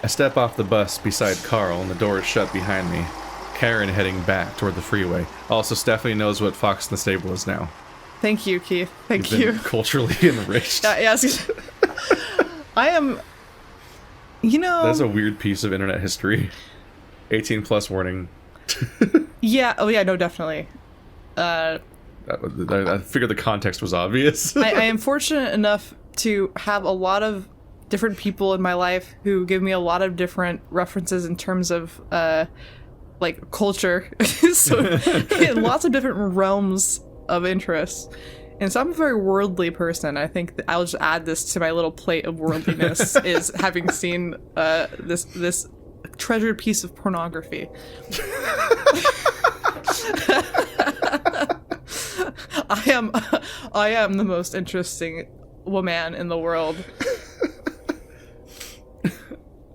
I step off the bus beside Carl and the door is shut behind me. Karen heading back toward the freeway. Also, Stephanie knows what Fox in the Stable is now. Thank you, Keith. Thank You've you. been culturally enriched. Yes. I am... That's a weird piece of internet history. 18 plus warning. Yeah, oh yeah, no, definitely. I figured the context was obvious. I am fortunate enough to have a lot of different people in my life who give me a lot of different references in terms of like culture. So in lots of different realms of interest. And so I'm a very worldly person. I think that I'll just add this to my little plate of worldliness is having seen this treasured piece of pornography. I am the most interesting woman in the world.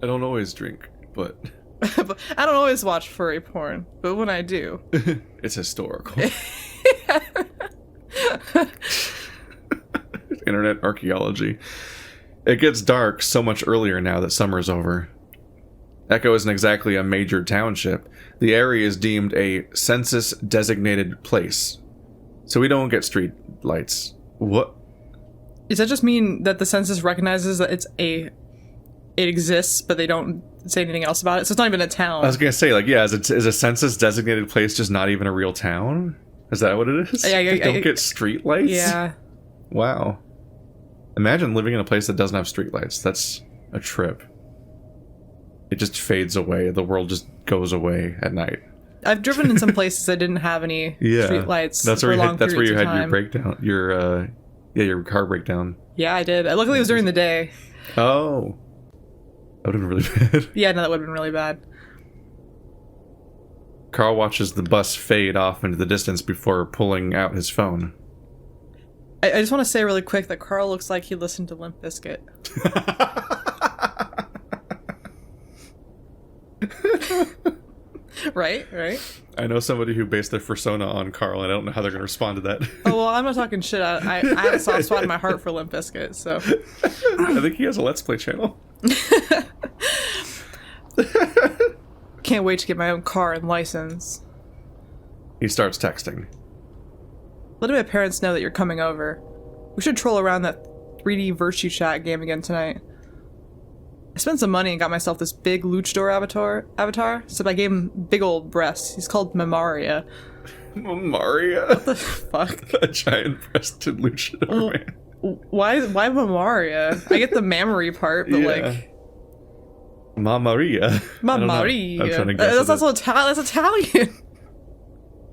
I don't always drink, but I don't always watch furry porn, but when I do, it's historical. Internet archaeology. It gets dark so much earlier now that summer's over. Echo isn't exactly a major township. The area is deemed a census-designated place, so we don't get street lights. What? Does that just mean that the census recognizes that it exists, but they don't say anything else about it? So it's not even a town. I was gonna say, like, yeah, is a census-designated place just not even a real town? Is that what it is? Yeah, they don't get street lights? Yeah. Wow. Imagine living in a place that doesn't have street lights. That's a trip. It just fades away. The world just goes away at night. I've driven in some places that didn't have any street lights. That's where you had your breakdown. Your car breakdown. Yeah, I did. Luckily, it was during the day. Oh. That would have been really bad. Yeah, no, that would have been really bad. Carl watches the bus fade off into the distance before pulling out his phone. I just want to say really quick that Carl looks like he listened to Limp Bizkit. Right? I know somebody who based their persona on Carl, and I don't know how they're going to respond to that. Oh, well, I'm not talking shit. I have a soft spot in my heart for Limp Bizkit, so... I think he has a Let's Play channel. Can't wait to get my own car and license. He starts texting. Let my parents know that you're coming over. We should troll around that 3D Virtue Chat game again tonight. I spent some money and got myself this big luchador avatar, so I gave him big old breasts. He's called Mamaria. Mamaria? What the fuck? A giant-breasted luchador man. Why Mamaria? I get the mammary part, but like... Mamaria. Mamaria. I'm trying to guess. That's also that's Italian.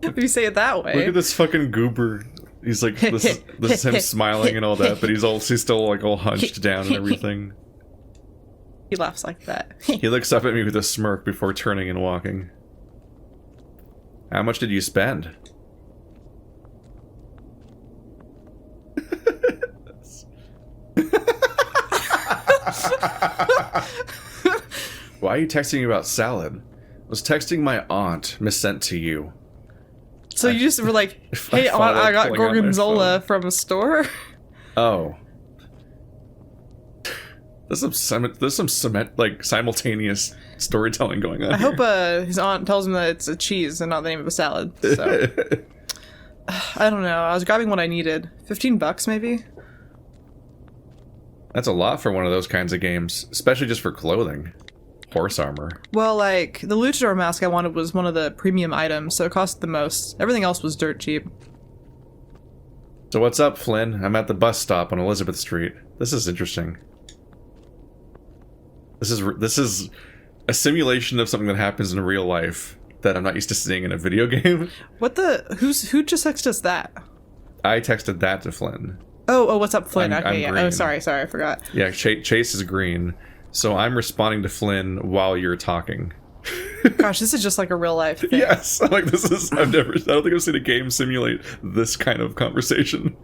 If you say it that way. Look at this fucking goober. He's like, this is him smiling and all that, but he's still like all hunched down and everything. He laughs like that. He looks up at me with a smirk before turning and walking. How much did you spend? Why are you texting me about salad? I was texting my aunt, Miss Sent to you. So you just were like, hey, aunt, I got gorgonzola from a store? Oh. There's some simultaneous storytelling going on. I hope his aunt tells him that it's a cheese and not the name of a salad. So. I don't know. I was grabbing what I needed. $15 maybe? That's a lot for one of those kinds of games, especially just for clothing. Horse armor. Well, like, the luchador mask I wanted was one of the premium items, so it cost the most. Everything else was dirt cheap. So what's up, Flynn? I'm at the bus stop on Elizabeth Street. This is interesting. This is a simulation of something that happens in real life that I'm not used to seeing in a video game. What the... Who just texted us that? I texted that to Flynn. Oh, what's up, Flynn? I'm yeah. green. Oh, sorry, I forgot. Yeah, Chase is green. So I'm responding to Flynn while you're talking. Gosh, this is just like a real life thing. Yes, I'm like, I don't think I've seen a game simulate this kind of conversation.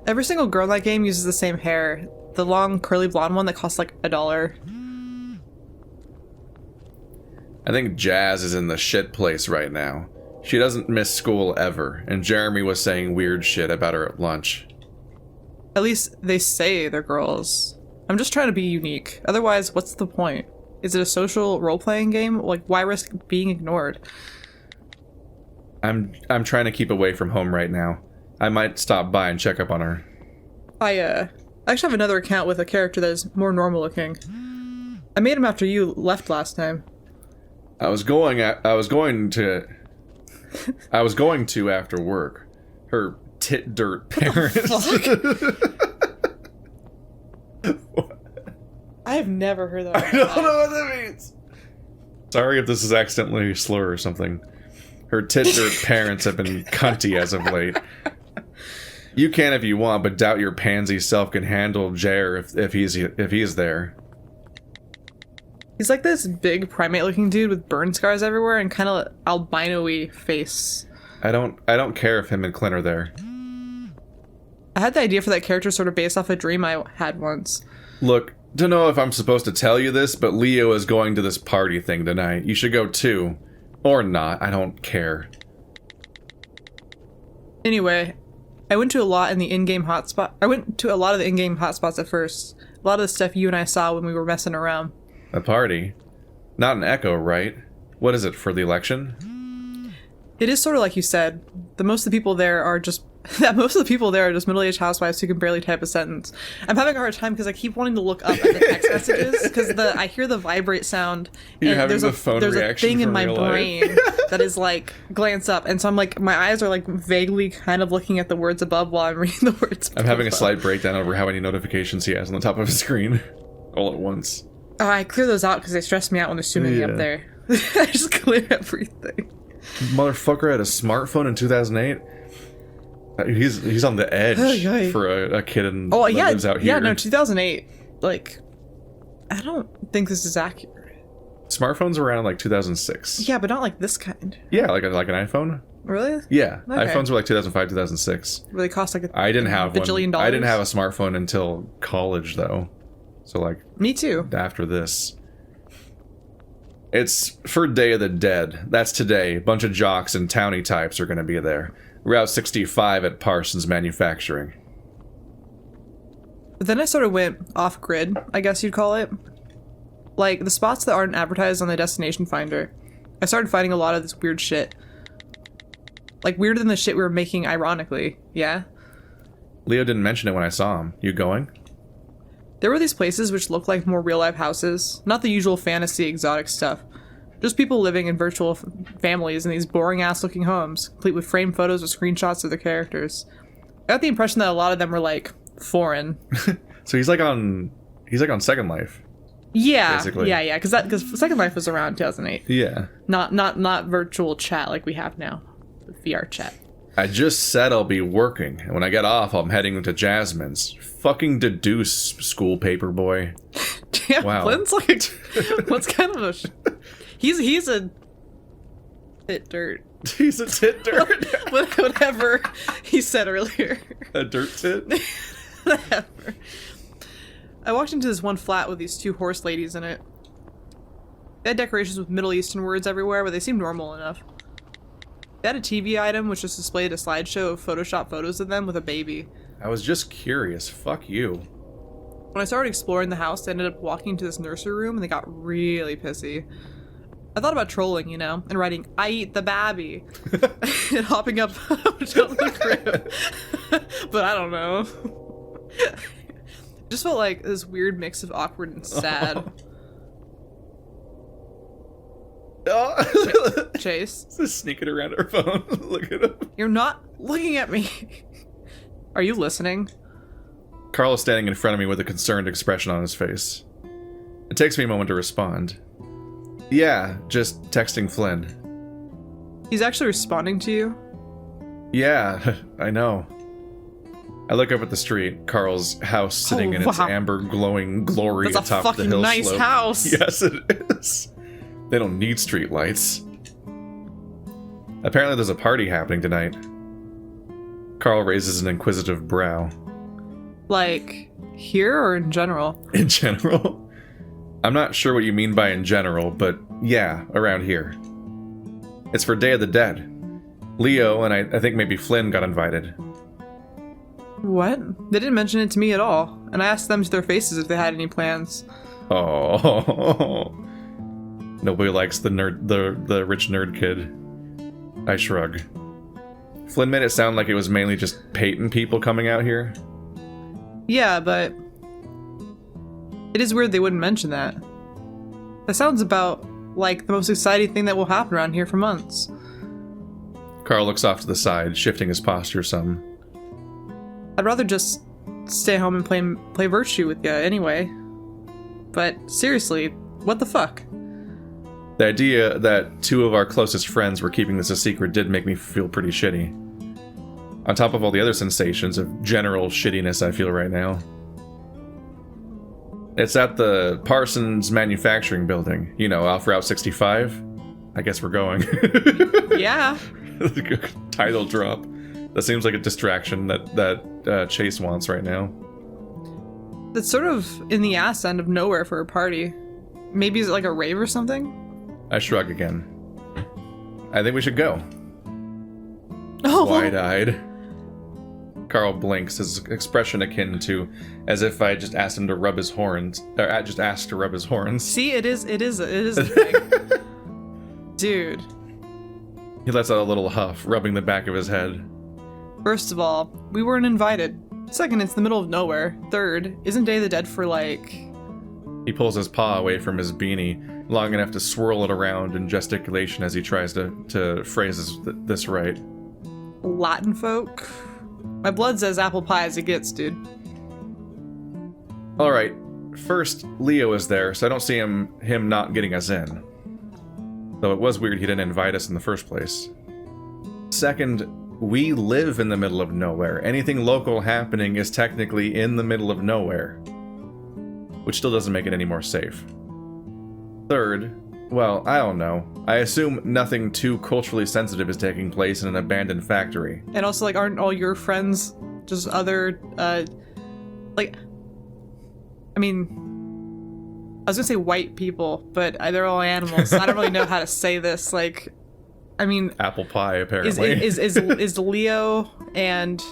Every single girl in that game uses the same hair. The long, curly blonde one that costs like $1. I think Jazz is in the shit place right now. She doesn't miss school ever, and Jeremy was saying weird shit about her at lunch. At least they say they're girls. I'm just trying to be unique. Otherwise, what's the point? Is it a social role-playing game? Like, why risk being ignored? I'm trying to keep away from home right now. I might stop by and check up on her. I actually have another account with a character that is more normal looking. I made him after you left last time. I was going to after work. Her tit dirt parents. I have never heard that. I don't know what that means. Sorry if this is accidentally a slur or something. Her tit dirt parents have been cunty as of late. You can if you want, but doubt your pansy self can handle Jer if he's there. He's like this big primate-looking dude with burn scars everywhere and kind of albino-y face. I don't care if him and Clint are there. I had the idea for that character sort of based off a dream I had once. Look, don't know if I'm supposed to tell you this, but Leo is going to this party thing tonight. You should go too. Or not, I don't care. Anyway, I went to a lot of the in-game hotspots at first. A lot of the stuff you and I saw when we were messing around. A party? Not an Echo, right? What is it, for the election? It is sort of like you said. Most of the people there are just middle-aged housewives who can barely type a sentence. I'm having a hard time because I keep wanting to look up at the text messages because I hear the vibrate sound You're and having there's the phone a reaction thing in from my real life. brain that is like glance up, and so I'm like my eyes are like vaguely kind of looking at the words above while I'm reading the words. I'm having a above. slight breakdown over how many notifications he has on the top of his screen. All at once. Oh, I clear those out because they stress me out when there's too many up there. I just clear everything. Motherfucker had a smartphone in 2008. He's on the edge for a kid that lives out here. Yeah, no, 2008. Like, I don't think this is accurate. Smartphones were around like 2006. Yeah, but not like this kind. Yeah, like an iPhone. Really? Yeah, Okay. iPhones were like 2005, 2006. Really cost like I didn't have bajillion one. I didn't dollars? have a smartphone until college, though. So like Me too. after this. It's for Day of the Dead. That's today. A bunch of jocks and townie types are going to be there. Route 65 at Parsons Manufacturing. But then I sort of went off grid, I guess you'd call it. Like the spots that aren't advertised on the destination finder. I started finding a lot of this weird shit. Like weirder than the shit we were making ironically, yeah? Leo didn't mention it when I saw him. You going? There were these places which looked like more real-life houses, not the usual fantasy exotic stuff. Just people living in virtual families in these boring-ass-looking homes, complete with framed photos or screenshots of their characters. I got the impression that a lot of them were, like, foreign. So he's like on Second Life. Yeah, Basically. yeah, because Second Life was around 2008. Yeah. Not virtual chat like we have now, VR chat. I just said I'll be working, and when I get off, I'm heading to Jasmyn's. Fucking deduce, school paper boy. Damn, Wow. Clint's like, what's kind of a... He's a tit dirt. He's a tit dirt. Whatever he said earlier. A dirt tit? Whatever. I walked into this one flat with these two horse ladies in it. They had decorations with Middle Eastern words everywhere, but they seemed normal enough. They had a TV item which just displayed a slideshow of Photoshop photos of them with a baby. I was just curious. Fuck you. When I started exploring the house, they ended up walking to this nursery room and they got really pissy. I thought about trolling, and writing, "I eat the babby," and hopping up to the crib. But I don't know. It just felt like this weird mix of awkward and sad. Chase. Just sneaking around her phone. Look at him. You're not looking at me. Are you listening? Carl is standing in front of me with a concerned expression on his face. It takes me a moment to respond. Yeah, just texting Flynn. He's actually responding to you? Yeah, I know. I look up at the street, Carl's house sitting in its wow. amber glowing glory That's a atop the fucking hill nice slope. house. Yes, it is. They don't need street lights. Apparently there's a party happening tonight. Carl raises an inquisitive brow. Like, here or in general? In general? I'm not sure what you mean by in general, but yeah, around here. It's for Day of the Dead. Leo and I think maybe Flynn got invited. What? They didn't mention it to me at all, and I asked them to their faces if they had any plans. Oh, Nobody likes the rich nerd kid. I shrug. Flynn made it sound like it was mainly just Peyton people coming out here. Yeah, but it is weird they wouldn't mention that. That sounds about like the most exciting thing that will happen around here for months. Carl looks off to the side, shifting his posture some. I'd rather just stay home and play Virtue with you anyway. But seriously, what the fuck? The idea that two of our closest friends were keeping this a secret did make me feel pretty shitty. On top of all the other sensations of general shittiness I feel right now. It's at the Parsons Manufacturing Building, you know, off Route 65. I guess we're going. Yeah. Title drop. That seems like a distraction that Chase wants right now. That's sort of in the ass end of nowhere for a party. Maybe is it like a rave or something? I shrug again. I think we should go. Oh. Wide-eyed. Carl blinks, his expression akin to as if I just asked him to rub his horns. Or I just asked to rub his horns. See, it is a thing. Dude. He lets out a little huff, rubbing the back of his head. First of all, we weren't invited. Second, it's the middle of nowhere. Third, isn't Day of the Dead for like... He pulls his paw away from his beanie, long enough to swirl it around in gesticulation as he tries to phrase this right. Latin folk? My blood's as apple pie as it gets, dude. Alright, first, Leo is there, so I don't see him not getting us in. Though it was weird he didn't invite us in the first place. Second, we live in the middle of nowhere. Anything local happening is technically in the middle of nowhere. Which still doesn't make it any more safe. Third, well, I don't know. I assume nothing too culturally sensitive is taking place in an abandoned factory. And also, like, aren't all your friends just other, like... I mean... I was gonna say white people, but they're all animals. I don't really know how to say this. Like, I mean... Apple pie, apparently. Is Leo and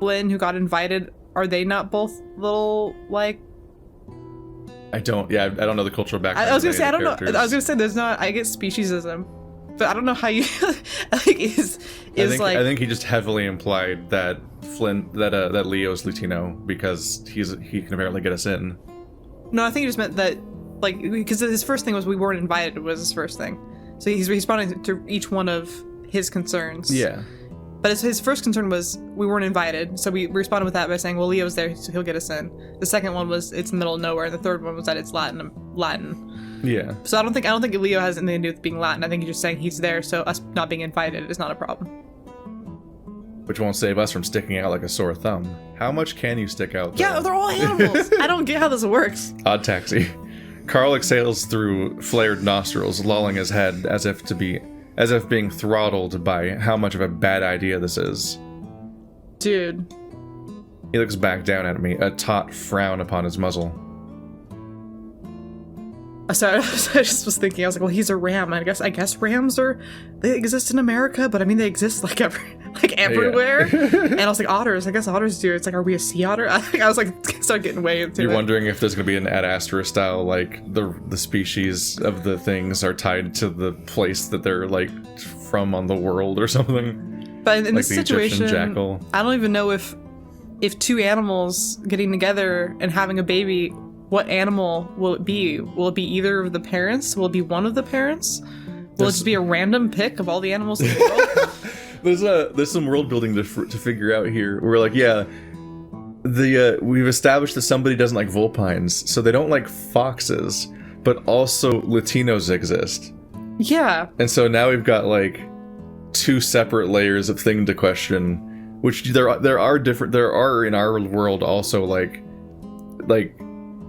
Flynn, who got invited, are they not both little, like... I don't know the cultural background. I was gonna say, I don't know. Characters. I was gonna say, there's not. I get speciesism, but I don't know how you like I think he just heavily implied that that Leo's Latino because he can apparently get us in. No, I think he just meant that, like, because his first thing was we weren't invited was his first thing, so he's responding to each one of his concerns. Yeah. But his first concern was we weren't invited, so we responded with that by saying, well, Leo's there, so he'll get us in. The second one was it's in the middle of nowhere, and the third one was that it's Latin. Yeah. So I don't think Leo has anything to do with being Latin. I think he's just saying he's there, so us not being invited is not a problem. Which won't save us from sticking out like a sore thumb. How much can you stick out there? Yeah, they're all animals. I don't get how this works. Odd taxi. Carl exhales through flared nostrils, lolling his head as if being throttled by how much of a bad idea this is. Dude. He looks back down at me, a taut frown upon his muzzle. Sorry, I just was thinking, I was like, well, he's a ram. I guess rams they exist in America, but I mean, they exist like everywhere. Yeah. And I was like, otters, I guess otters do. It's like, are we a sea otter? I was like, start getting way into it. You're wondering if there's going to be an Ad Astra style, like the species of the things are tied to the place that they're like from on the world or something. But in like this situation, jackal. I don't even know if two animals getting together and having a baby, what animal will it be? Will it be either of the parents? Will it be one of the parents? Will it just be a random pick of all the animals in the world? There's some world building to figure out here. We're like, yeah, we've established that somebody doesn't like vulpines, so they don't like foxes, but also Latinos exist. Yeah. And so now we've got like two separate layers of thing to question, which there are in our world also like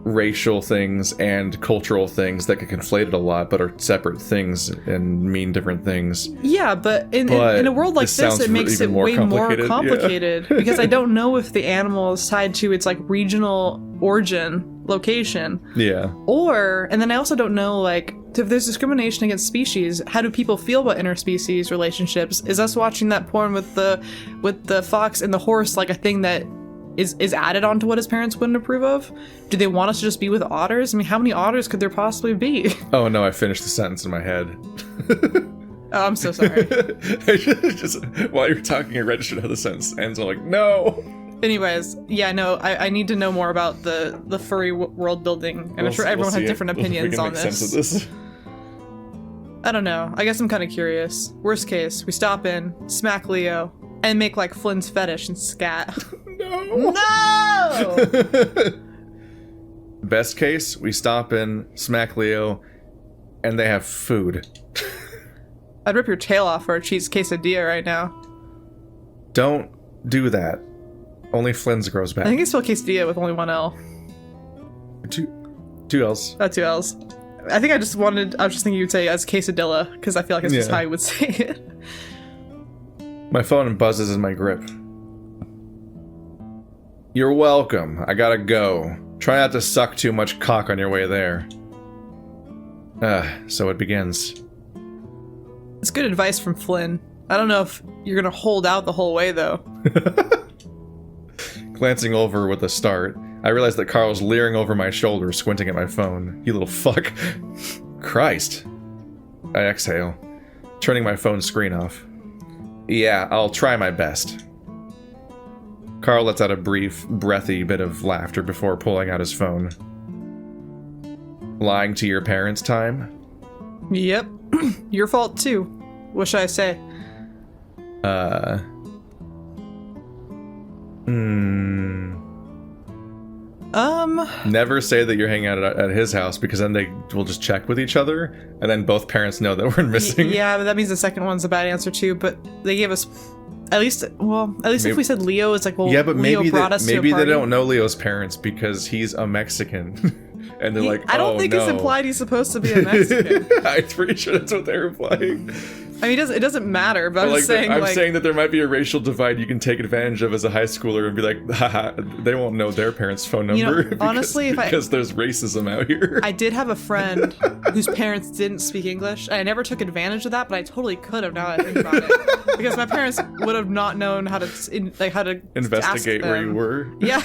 racial things and cultural things that get conflated a lot, but are separate things and mean different things. Yeah, but in a world like this, it makes it way more complicated yeah. Because I don't know if the animal is tied to its like regional origin location. Yeah. And then I also don't know, like, if there's discrimination against species, how do people feel about interspecies relationships? Is us watching that porn with the fox and the horse like a thing that is added onto what his parents wouldn't approve of? Do they want us to just be with otters? I mean, how many otters could there possibly be? Oh no, I finished the sentence in my head. Oh, I'm so sorry. just while you're talking, I registered how the sentence ends. I'm like, no. Anyways, yeah, no, I need to know more about the furry world building, and I'm sure everyone has different opinions on Sense of this. I don't know. I guess I'm kind of curious. Worst case, we stop in, smack Leo, and make like Flynn's fetish and scat. No. No! Best case, we stop in, smack Leo, and they have food. I'd rip your tail off for a cheese quesadilla right now. Don't do that. Only Flynn's grows back. I think it's spelled quesadilla with only one L. Two L's. Oh, two L's. I think I was just thinking you'd say as quesadilla, because I feel like it's just how you would say it. My phone buzzes in my grip. You're welcome. I gotta go. Try not to suck too much cock on your way there. So it begins. It's good advice from Flynn. I don't know if you're gonna hold out the whole way, though. Glancing over with a start, I realize that Carl's leering over my shoulder, squinting at my phone. You little fuck. Christ. I exhale, turning my phone screen off. Yeah, I'll try my best. Carl lets out a brief, breathy bit of laughter before pulling out his phone. Lying to your parents' time? Yep. Your fault, too. What should I say? Never say that you're hanging out at his house, because then they will just check with each other, and then both parents know that we're missing. Yeah, but that means the second one's a bad answer too. But they gave us, at least maybe, if we said Leo, it's like, well, yeah, but Leo maybe brought us to a maybe party. they don't know Leo's parents because he's a Mexican, and they're like, I don't think it's implied he's supposed to be a Mexican. I'm pretty sure that's what they're implying. I mean, it doesn't matter, but I'm saying I'm saying that there might be a racial divide you can take advantage of as a high schooler and be like, haha, they won't know their parents' phone number. Because, honestly, because there's racism out here. I did have a friend whose parents didn't speak English, and I never took advantage of that, but I totally could have now that I think about it. Because my parents would have not known how to investigate where you were. Yeah.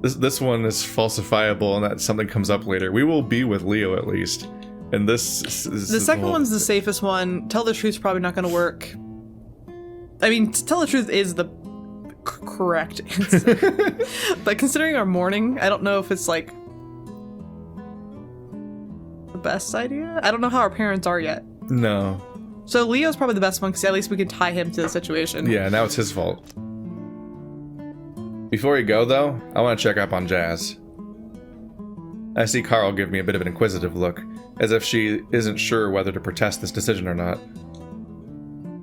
This one is falsifiable, and that something comes up later. We will be with Leo at least. And the second one's the safest one. Tell the truth's probably not going to work. I mean, tell the truth is the correct answer. But considering our morning, I don't know if it's like the best idea. I don't know how our parents are yet. No. So Leo's probably the best one, because at least we can tie him to the situation. Yeah, now it's his fault. Before you go, though, I want to check up on Jazz. I see Carl give me a bit of an inquisitive look, as if she isn't sure whether to protest this decision or not.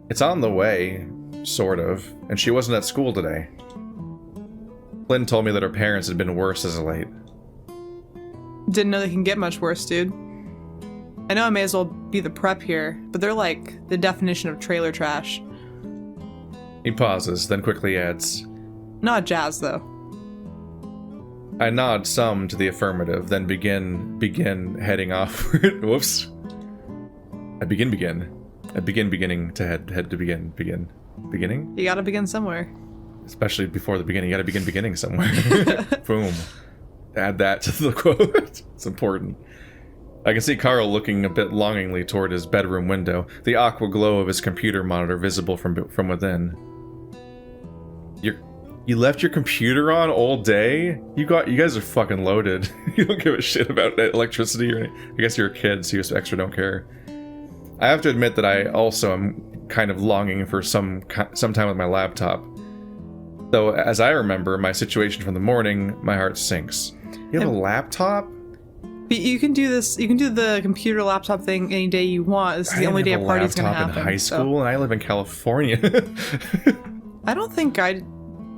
It's on the way, sort of, and she wasn't at school today. Flynn told me that her parents had been worse as of late. Didn't know they can get much worse, dude. I know I may as well be the prep here, but they're like the definition of trailer trash. He pauses, then quickly adds, Not Jazz, though. I nod some to the affirmative, then begin heading offward. Whoops. I begin beginning to head to begin. Beginning? You gotta begin somewhere. Especially before the beginning. You gotta beginning somewhere. Boom. Add that to the quote. It's important. I can see Carl looking a bit longingly toward his bedroom window, the aqua glow of his computer monitor visible from within. You left your computer on all day? You guys are fucking loaded. You don't give a shit about electricity or anything. I guess you're a kid, so you extra don't care. I have to admit that I also am kind of longing for some time with my laptop. Though, as I remember my situation from the morning, my heart sinks. You have a laptop? But you can do this. You can do the computer laptop thing any day you want. This is the only day a party's gonna happen. I in high school, and I live in California. I don't think I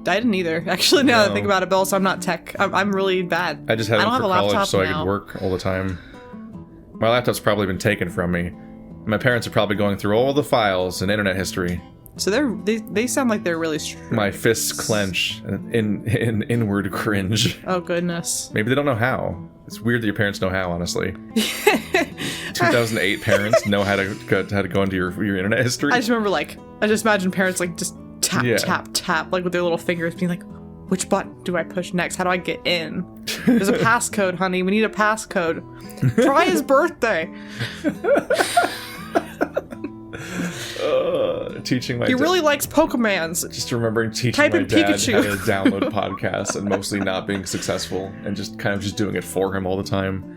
didn't either. Actually, now that I think about it, but also I'm not tech. I'm really bad. I just had it for college so I could work all the time. My laptop's probably been taken from me. My parents are probably going through all the files and internet history. So they sound like they're really strict. My fists clench in inward cringe. Oh goodness. Maybe they don't know how. It's weird that your parents know how, honestly. 2008 parents know how to go into your internet history. I just remember I just imagine parents just tap, Yeah. tap, tap, like with their little fingers, being like, which button do I push next? How do I get in? There's a passcode, honey. We need a passcode. Try his birthday. Teaching my He dad. really likes Pokemans. Just remembering teaching Type my in dad Pikachu. how to download podcasts and mostly not being successful and just kind of just doing it for him all the time.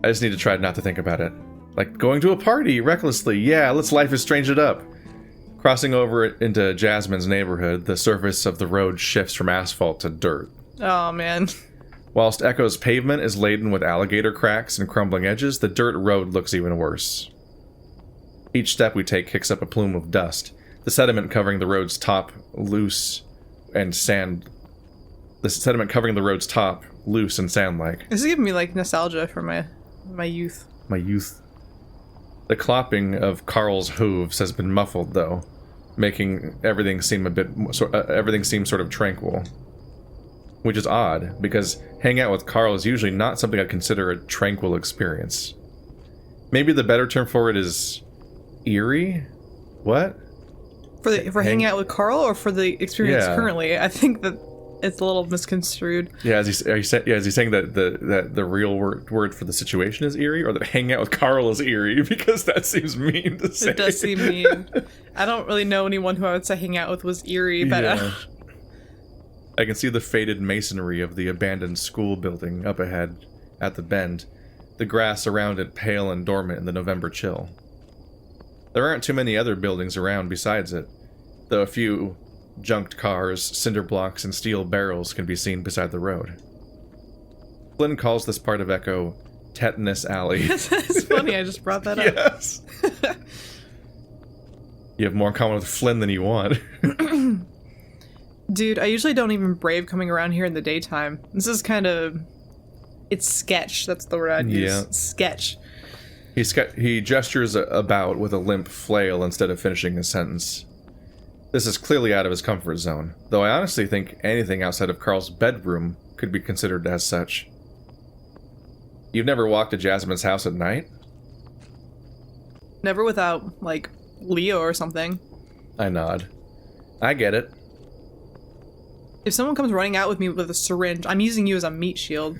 I just need to try not to think about it. Like going to a party recklessly. Yeah, let's Life is Strange it up. Crossing over into Jasmyn's neighborhood, the surface of the road shifts from asphalt to dirt. Oh, man. Whilst Echo's pavement is laden with alligator cracks and crumbling edges, the dirt road looks even worse. Each step we take kicks up a plume of dust, the sediment covering the road's top loose and sand. The sediment covering the road's top loose and sand-like. This is giving me, like, nostalgia for my youth. My youth. The clopping of Carl's hooves has been muffled, though, making everything seem everything seems sort of tranquil. Which is odd, because hanging out with Carl is usually not something I'd consider a tranquil experience. Maybe the better term for it is eerie? What? For hanging out with Carl, or for the experience Yeah. currently? I think that it's a little misconstrued. Yeah, is he saying that the real word for the situation is eerie, or that hanging out with Carl is eerie? Because that seems mean to say. It does seem mean. I don't really know anyone who I would say hang out with was eerie, but Yeah. I can see the faded masonry of the abandoned school building up ahead at the bend, the grass around it pale and dormant in the November chill. There aren't too many other buildings around besides it, though a few junked cars, cinder blocks, and steel barrels can be seen beside the road. Flynn calls this part of Echo Tetanus Alley. it's funny, I just brought that up. Yes! You have more in common with Flynn than you want. Dude, I usually don't even brave coming around here in the daytime. This is kind of... It's sketch, that's the word I'd use. Yeah. Sketch. He gestures about with a limp flail instead of finishing his sentence. This is clearly out of his comfort zone, though I honestly think anything outside of Carl's bedroom could be considered as such. You've never walked to Jasmyn's house at night? Never without, like, Leo or something. I nod. I get it. If someone comes running out with me with a syringe, I'm using you as a meat shield.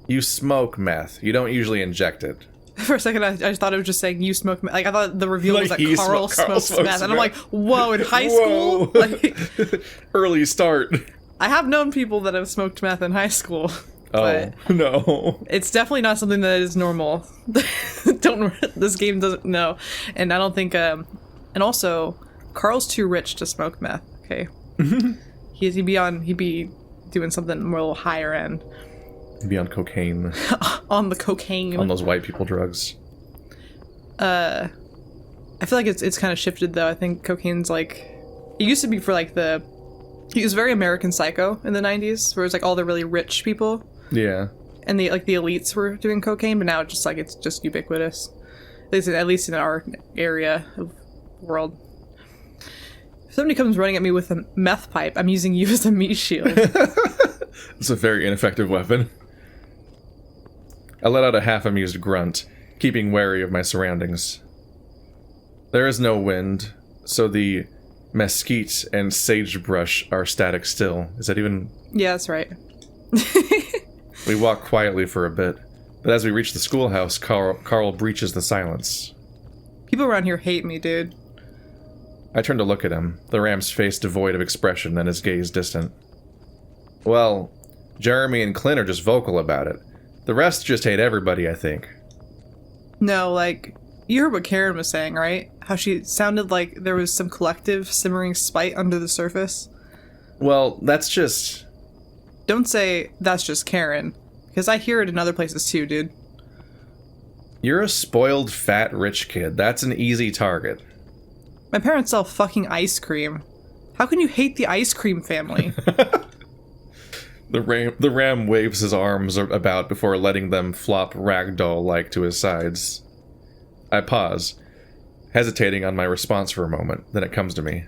You smoke meth. You don't usually inject it. For a second, I just thought it was just saying you smoke meth. Like, I thought the reveal was Like, that he Carl smokes smokes meth. And I'm like, meth. whoa, in high Whoa. school? Like, Early start. I have known people that have smoked meth in high school. Oh, But no. it's definitely not something that is normal. This game doesn't know. And I don't think, and also, Carl's too rich to smoke meth, okay? He'd be doing something more a little higher end. Be on cocaine. On the cocaine. On those white people drugs. I feel like it's kind of shifted though. I think cocaine's like, it used to be for like it was very American Psycho in the 90s, where it's like all the really rich people Yeah. and the elites were doing cocaine, but now it's just ubiquitous. At least in our area of the world. If somebody comes running at me with a meth pipe, I'm using you as a meat shield. It's a very ineffective weapon. I let out a half-amused grunt, keeping wary of my surroundings. There is no wind, so the mesquite and sagebrush are static still. Is that even... Yeah, that's right. We walk quietly for a bit, but as we reach the schoolhouse, Carl breaches the silence. People around here hate me, dude. I turn to look at him, the ram's face devoid of expression and his gaze distant. Well, Jeremy and Clint are just vocal about it. The rest just hate everybody, I think. No, like, you heard what Karen was saying, right? How she sounded like there was some collective simmering spite under the surface. Well, that's just... Don't say, that's just Karen. Because I hear it in other places too, dude. You're a spoiled, fat, rich kid. That's an easy target. My parents sell fucking ice cream. How can you hate the ice cream family? The ram waves his arms about before letting them flop ragdoll-like to his sides. I pause, hesitating on my response for a moment, then it comes to me.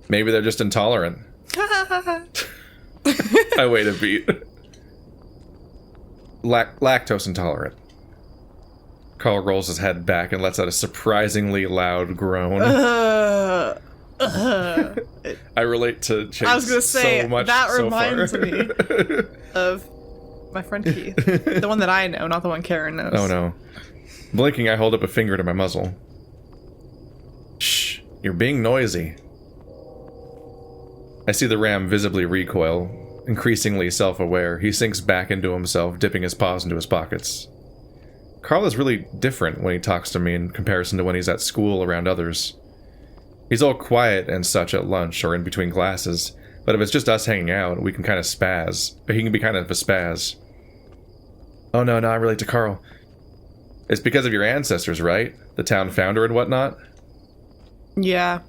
Maybe they're just intolerant. I wait a beat. Lactose intolerant. Carl rolls his head back and lets out a surprisingly loud groan. I relate to Chase. I was gonna say, so much that so reminds far. me of my friend Keith. The one that I know, not the one Karen knows. Oh no. Blinking, I hold up a finger to my muzzle. Shh, you're being noisy. I see the ram visibly recoil. Increasingly self-aware, he sinks back into himself, dipping his paws into his pockets. Carl is really different when he talks to me in comparison to when he's at school around others. He's all quiet and such at lunch or in between classes, but if it's just us hanging out, we can kind of spaz. He can be kind of a spaz. Oh no, I relate to Carl. It's because of your ancestors, right? The town founder and whatnot? Yeah.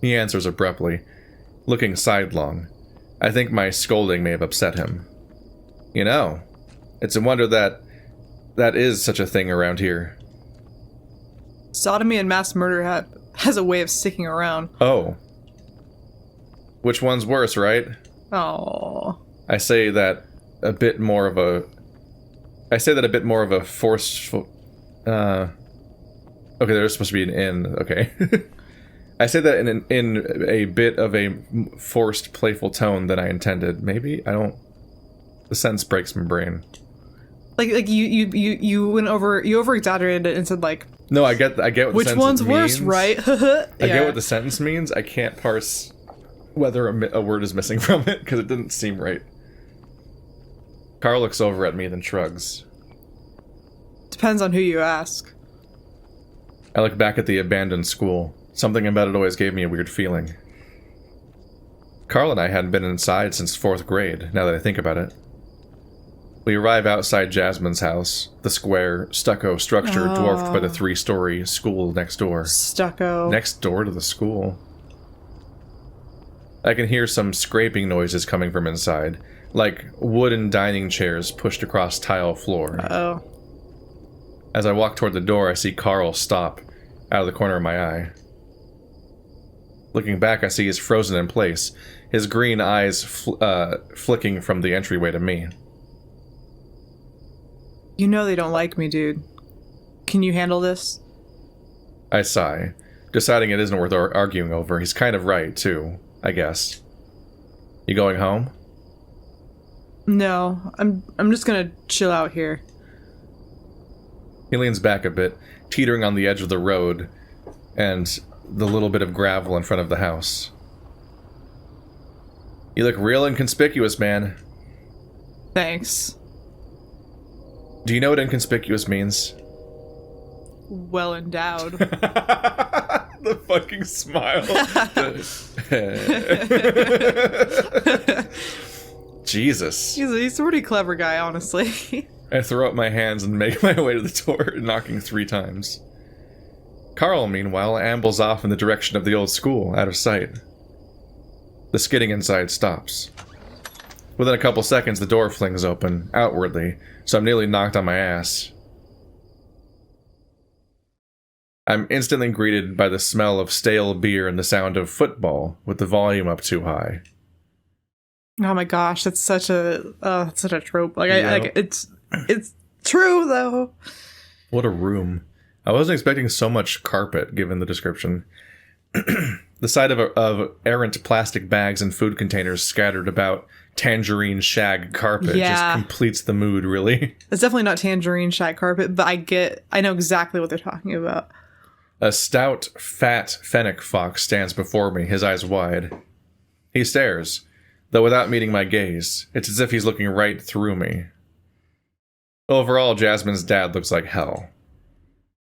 He answers abruptly, looking sidelong. I think my scolding may have upset him. You know, it's a wonder that is such a thing around here. Sodomy and mass murder has a way of sticking around. Oh. Which one's worse, right? Oh. I say that a bit more of a forceful... Okay, there's supposed to be an in. Okay. I say that in a bit of a forced, playful tone than I intended. Maybe? I don't... The sentence breaks my brain. Like you went over exaggerated it and said like... No, I get what the which sentence one's worse, means. right? I get what the sentence means. I can't parse whether a word is missing from it, because it didn't seem right. Carl looks over at me, then shrugs. Depends on who you ask. I look back at the abandoned school. Something about it always gave me a weird feeling. Carl and I hadn't been inside since 4th grade, now that I think about it. We arrive outside Jasmyn's house, the square, stucco structure dwarfed by the 3-story school next door. Stucco. Next door to the school. I can hear some scraping noises coming from inside, like wooden dining chairs pushed across tile floor. Uh-oh. As I walk toward the door, I see Carl stop, out of the corner of my eye. Looking back, I see he's frozen in place, his green eyes flicking from the entryway to me. You know they don't like me, dude. Can you handle this? I sigh, deciding it isn't worth arguing over. He's kind of right, too, I guess. You going home? No, I'm just gonna chill out here. He leans back a bit, teetering on the edge of the road and the little bit of gravel in front of the house. You look real inconspicuous, man. Thanks. Do you know what inconspicuous means? Well endowed. The fucking smile. Jesus. He's a pretty clever guy, honestly. I throw up my hands and make my way to the door, knocking 3 times. Carl, meanwhile, ambles off in the direction of the old school, out of sight. The skidding inside stops. Within a couple seconds, the door flings open, outwardly, so I'm nearly knocked on my ass. I'm instantly greeted by the smell of stale beer and the sound of football, with the volume up too high. Oh my gosh, that's such a trope. Like, Yeah. it's true though. What a room. I wasn't expecting so much carpet, given the description. The sight of errant plastic bags and food containers scattered about tangerine shag carpet just completes the mood, really. It's definitely not tangerine shag carpet, but I know exactly what they're talking about. A stout, fat fennec fox stands before me, his eyes wide. He stares, though without meeting my gaze. It's as if he's looking right through me. Overall, Jasmyn's dad looks like hell.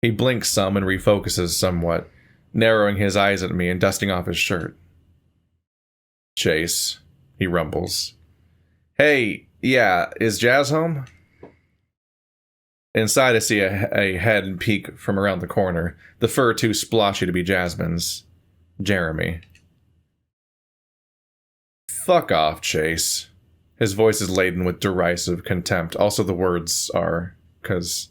He blinks some and refocuses somewhat, narrowing his eyes at me and dusting off his shirt. Chase, he rumbles. Hey, yeah, is Jazz home? Inside, I see a head peek from around the corner, the fur too splotchy to be Jasmyn's. Jeremy. Fuck off, Chase. His voice is laden with derisive contempt. Also, the words are, because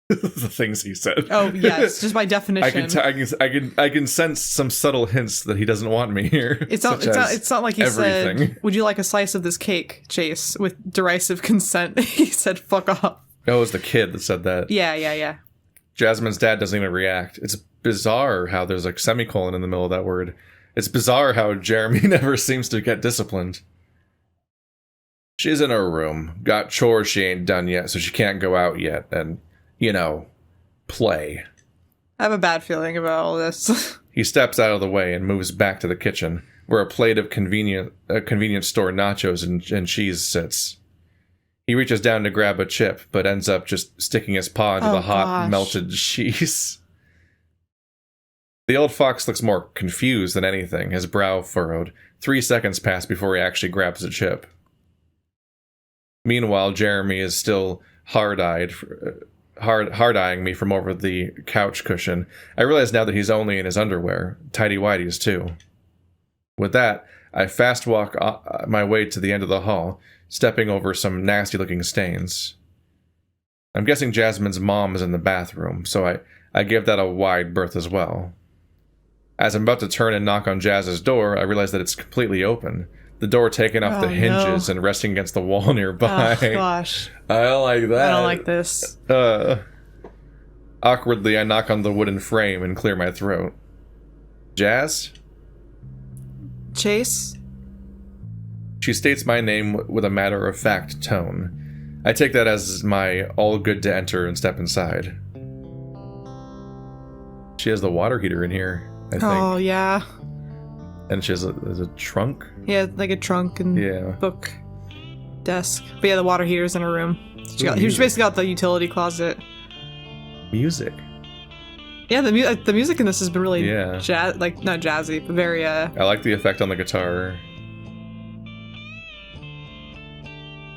the things he said. Oh yes, just by definition. I can sense some subtle hints that he doesn't want me here. It's not like he said, "Would you like a slice of this cake, Chase?" With derisive consent. He said, "Fuck off." Oh, it was the kid that said that. Yeah. Jasmyn's dad doesn't even react. It's bizarre how there's like semicolon in the middle of that word. It's bizarre how Jeremy never seems to get disciplined. She's in her room. Got chores she ain't done yet, so she can't go out yet and, play. I have a bad feeling about all this. He steps out of the way and moves back to the kitchen, where a plate of convenience store nachos and cheese sits. He reaches down to grab a chip, but ends up just sticking his paw into the hot, melted cheese. The old fox looks more confused than anything, his brow furrowed. 3 seconds pass before he actually grabs a chip. Meanwhile, Jeremy is still hard-eyeing me from over the couch cushion. I realize now that he's only in his underwear, tighty-whities too. With that, I fast walk my way to the end of the hall, stepping over some nasty-looking stains. I'm guessing Jasmyn's mom is in the bathroom, so I give that a wide berth as well. As I'm about to turn and knock on Jazz's door, I realize that it's completely open. The door taken off the hinges and resting against the wall nearby. Oh, gosh. I don't like that. I don't like this. Awkwardly, I knock on the wooden frame and clear my throat. Jazz? Chase? She states my name with a matter-of-fact tone. I take that as my all good to enter and step inside. She has the water heater in here, I think. Oh, yeah. And she has a trunk? Yeah, like a trunk and book desk. But yeah, the water heater's in her room. She basically got the utility closet. Music. Yeah, the music in this has been really not jazzy, but very I like the effect on the guitar.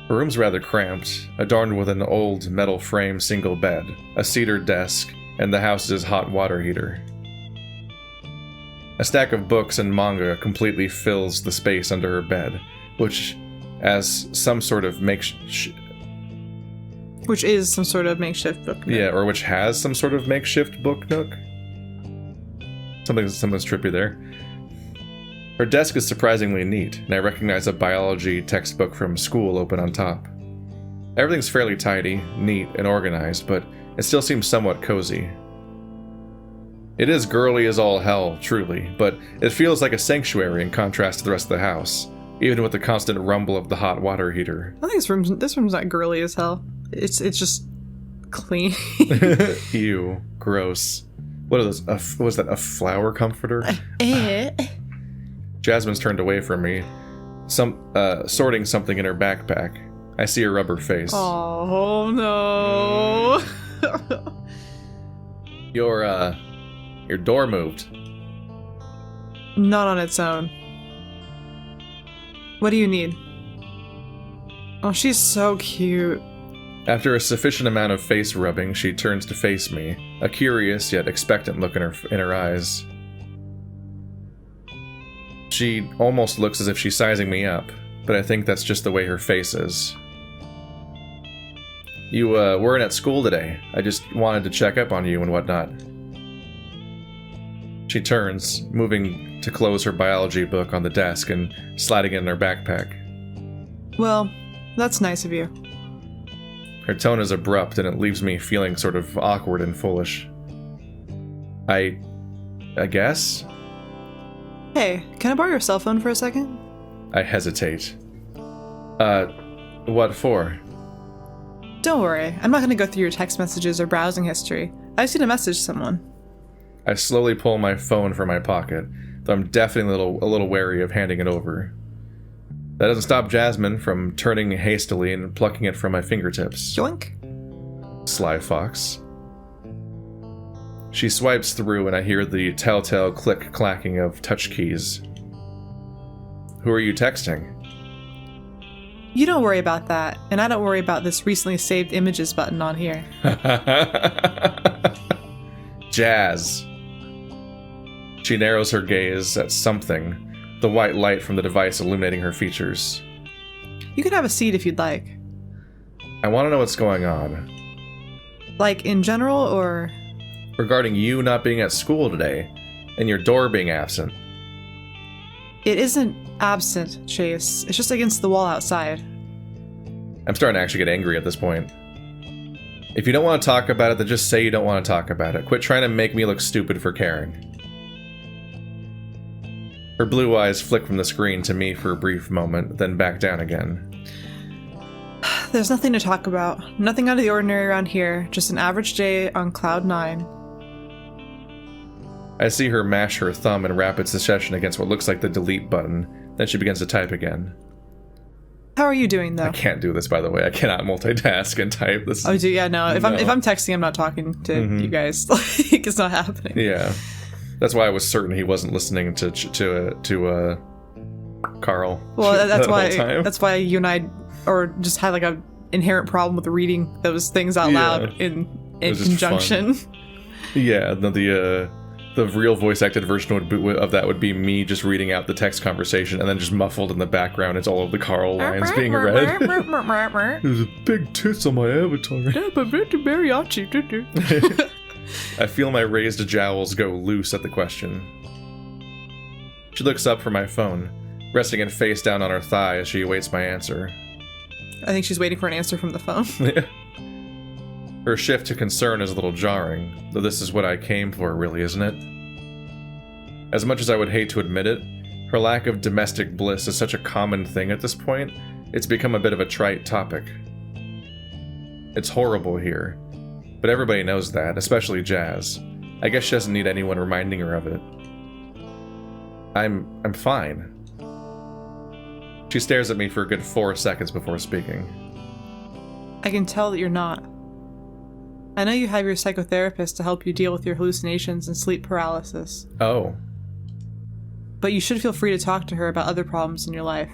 Her room's rather cramped, adorned with an old metal frame single bed, a cedar desk, and the house's hot water heater. A stack of books and manga completely fills the space under her bed, which is some sort of makeshift book nook. Yeah, or which has some sort of makeshift book nook. Something's trippy there. Her desk is surprisingly neat, and I recognize a biology textbook from school open on top. Everything's fairly tidy, neat, and organized, but it still seems somewhat cozy. It is girly as all hell, truly, but it feels like a sanctuary in contrast to the rest of the house, even with the constant rumble of the hot water heater. I think this room's not girly as hell. It's just clean. Ew, gross. What are those? Was that a flower comforter? Jasmyn's turned away from me, sorting something in her backpack. I see her rubber face. Oh no! Your door moved. Not on its own. What do you need? Oh, she's so cute. After a sufficient amount of face rubbing, she turns to face me, a curious yet expectant look in her eyes. She almost looks as if she's sizing me up, but I think that's just the way her face is. You weren't at school today. I just wanted to check up on you and whatnot. She turns, moving to close her biology book on the desk and sliding it in her backpack. Well, that's nice of you. Her tone is abrupt and it leaves me feeling sort of awkward and foolish. I guess? Hey, can I borrow your cell phone for a second? I hesitate. What for? Don't worry, I'm not gonna go through your text messages or browsing history. I just need to message someone. I slowly pull my phone from my pocket, though I'm definitely a little wary of handing it over. That doesn't stop Jasmyn from turning hastily and plucking it from my fingertips. Yoink. Sly fox. She swipes through and I hear the telltale click-clacking of touch keys. Who are you texting? You don't worry about that, and I don't worry about this recently saved images button on here. Jazz. She narrows her gaze at something, the white light from the device illuminating her features. You can have a seat if you'd like. I want to know what's going on. Like, in general, or...? Regarding you not being at school today, and your door being absent. It isn't absent, Chase. It's just against the wall outside. I'm starting to actually get angry at this point. If you don't want to talk about it, then just say you don't want to talk about it. Quit trying to make me look stupid for caring. Her blue eyes flick from the screen to me for a brief moment, then back down again. There's nothing to talk about. Nothing out of the ordinary around here. Just an average day on Cloud 9. I see her mash her thumb in rapid succession against what looks like the delete button. Then she begins to type again. How are you doing, though? I can't do this, by the way. I cannot multitask and type. This. Oh, yeah, no. If I'm texting, I'm not talking to you guys. Like, it's not happening. Yeah, that's why I was certain he wasn't listening to Carl. Well, that's why you and I, or just had like a inherent problem with reading those things out loud in conjunction. Yeah, the real voice acted version of that would be me just reading out the text conversation, and then just muffled in the background it's all of the Carl lines being read. There's a big tits on my avatar. I feel my raised jowls go loose at the question. She looks up from my phone, resting it face down on her thigh as she awaits my answer. I think she's waiting for an answer from the phone. Her shift to concern is a little jarring, though this is what I came for, really, isn't it? As much as I would hate to admit it, her lack of domestic bliss is such a common thing at this point, it's become a bit of a trite topic. It's horrible here, but everybody knows that, especially Jazz. I guess she doesn't need anyone reminding her of it. I'm fine. She stares at me for a good 4 seconds before speaking. I can tell that you're not. I know you have your psychotherapist to help you deal with your hallucinations and sleep paralysis. Oh. But you should feel free to talk to her about other problems in your life.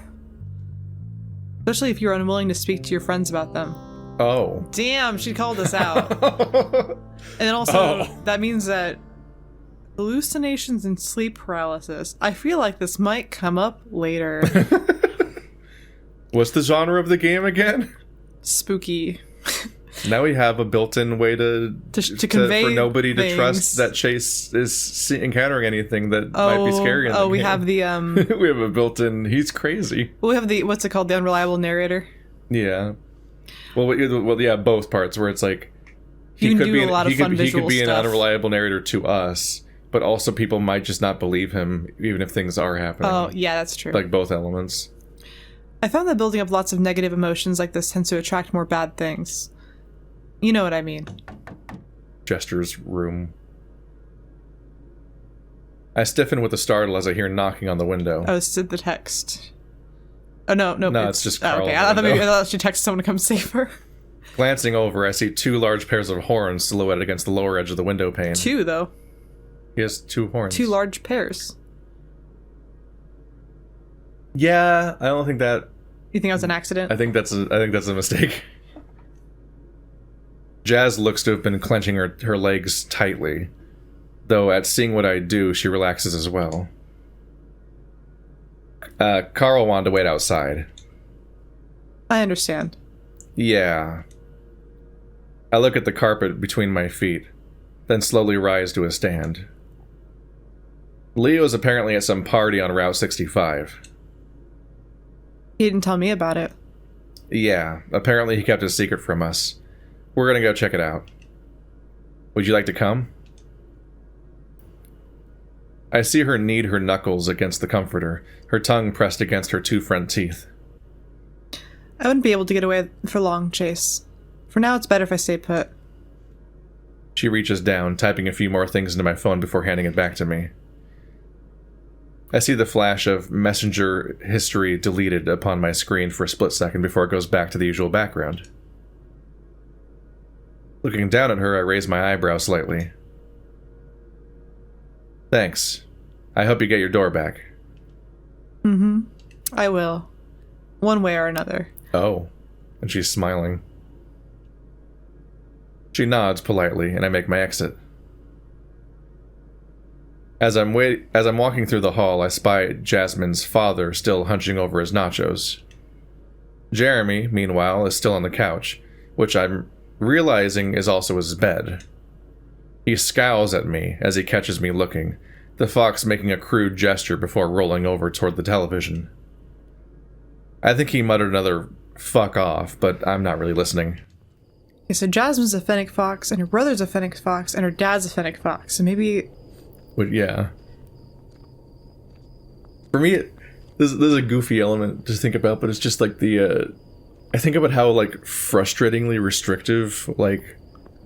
Especially if you're unwilling to speak to your friends about them. Oh. Damn, she called us out. And also, that means that hallucinations and sleep paralysis. I feel like this might come up later. What's the genre of the game again? Spooky. Now we have a built-in way to convey for nobody things. To trust that Chase is encountering anything that might be scary. We have the we have a built-in. He's crazy. We have the what's it called? The unreliable narrator. Yeah. Well, yeah, both parts where it's like he could be an unreliable narrator to us, but also people might just not believe him even if things are happening. Oh, yeah, that's true. Like both elements. I found that building up lots of negative emotions like this tends to attract more bad things. You know what I mean. Gestures room. I stiffen with a startle as I hear knocking on the window. Oh, it's the text. Oh, no. No, it's just Carl. Okay, I thought she texted someone to come save her. Glancing over, I see 2 large pairs of horns silhouetted against the lower edge of the window pane. 2, though. He has 2 horns. 2 large pairs. Yeah, I don't think that... You think that was an accident? I think that's a mistake. Jazz looks to have been clenching her legs tightly, though at seeing what I do, she relaxes as well. Carl wanted to wait outside. I understand. Yeah. I look at the carpet between my feet, then slowly rise to a stand. Leo's apparently at some party on Route 65. He didn't tell me about it. Yeah, apparently he kept his secret from us. We're gonna go check it out. Would you like to come? I see her knead her knuckles against the comforter, her tongue pressed against her 2 front teeth. I wouldn't be able to get away for long, Chase. For now, it's better if I stay put. She reaches down, typing a few more things into my phone before handing it back to me. I see the flash of messenger history deleted upon my screen for a split second before it goes back to the usual background. Looking down at her, I raise my eyebrow slightly. Thanks. I hope you get your door back. Mm-hmm. I will. One way or another. Oh. And she's smiling. She nods politely, and I make my exit. As I'm walking through the hall, I spy Jasmyn's father still hunching over his nachos. Jeremy, meanwhile, is still on the couch, which I'm realizing is also his bed. He scowls at me as he catches me looking, the fox making a crude gesture before rolling over toward the television. I think he muttered another "fuck off," but I'm not really listening. Okay, so Jasmyn's a fennec fox, and her brother's a fennec fox, and her dad's a fennec fox. So maybe... But yeah. For me, this is a goofy element to think about, but it's just like the... I think about how, like, frustratingly restrictive, like,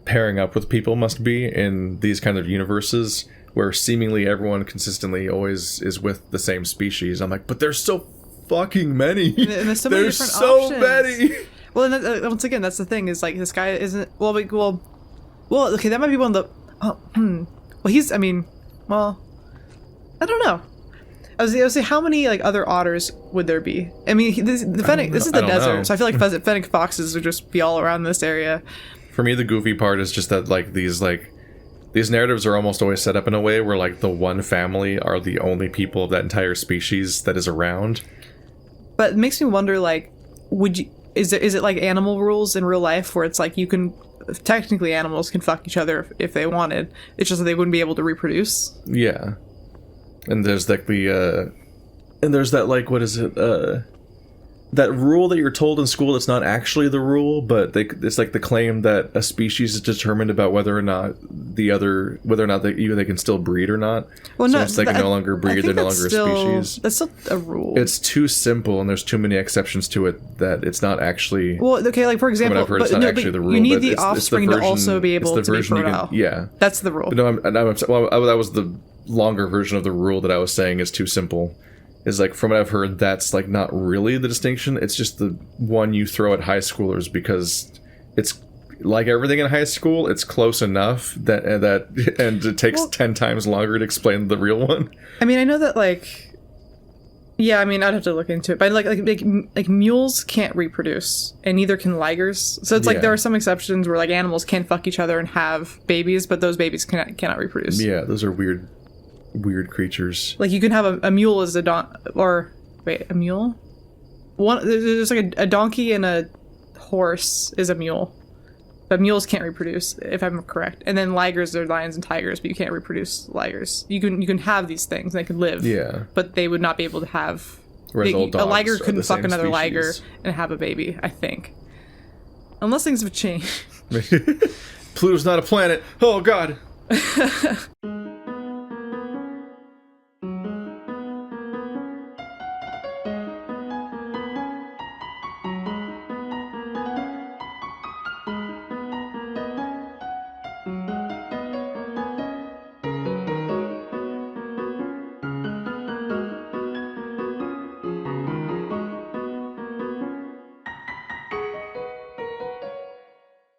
pairing up with people must be in these kind of universes where seemingly everyone consistently always is with the same species. I'm like, but there's so fucking many. And there's so many there's different so options. many. Well, and once again, that's the thing, is, like, this guy isn't... Well, okay, that might be one of the... Well, he's... I mean, well... I don't know. I was gonna say, how many, like, other otters would there be? I mean, this is the desert, so I feel like fennec foxes would just be all around this area. For me, the goofy part is just that, like, these narratives are almost always set up in a way where, like, the one family are the only people of that entire species that is around. But it makes me wonder, like, is it like animal rules in real life where it's like you can... Technically, animals can fuck each other if they wanted. It's just that they wouldn't be able to reproduce. Yeah. And there's like and there's that, like, what is it, that rule that you're told in school that's not actually the rule, but it's like the claim that a species is determined about whether or not they can still breed or not. Well, so no, once they can no longer breed, they're no longer a species. That's still a rule. It's too simple, and there's too many exceptions to it that it's not actually... Well, okay, like, for example... I've heard it's not actually the rule. You need the it's offspring the version, to also be able to be fertile. Yeah. That's the rule. But no, that was the longer version of the rule that I was saying is too simple. Is, like, from what I've heard, that's, like, not really the distinction. It's just the one you throw at high schoolers because it's like everything in high school. It's close enough that and it takes 10 times longer to explain the real one. I mean, I know that, like, yeah, I mean, I'd have to look into it, but like mules can't reproduce, and neither can ligers. So it's like there are some exceptions where, like, animals can fuck each other and have babies, but those babies cannot reproduce. Yeah, those are weird creatures. Like, you can have a mule as a mule? There's like a donkey and a horse is a mule. But mules can't reproduce, if I'm correct. And then ligers are lions and tigers, but you can't reproduce ligers. You can have these things, and they can live. Yeah. But they would not be able to have... a liger couldn't fuck another liger and have a baby, I think. Unless things have changed. Pluto's not a planet. Oh, God.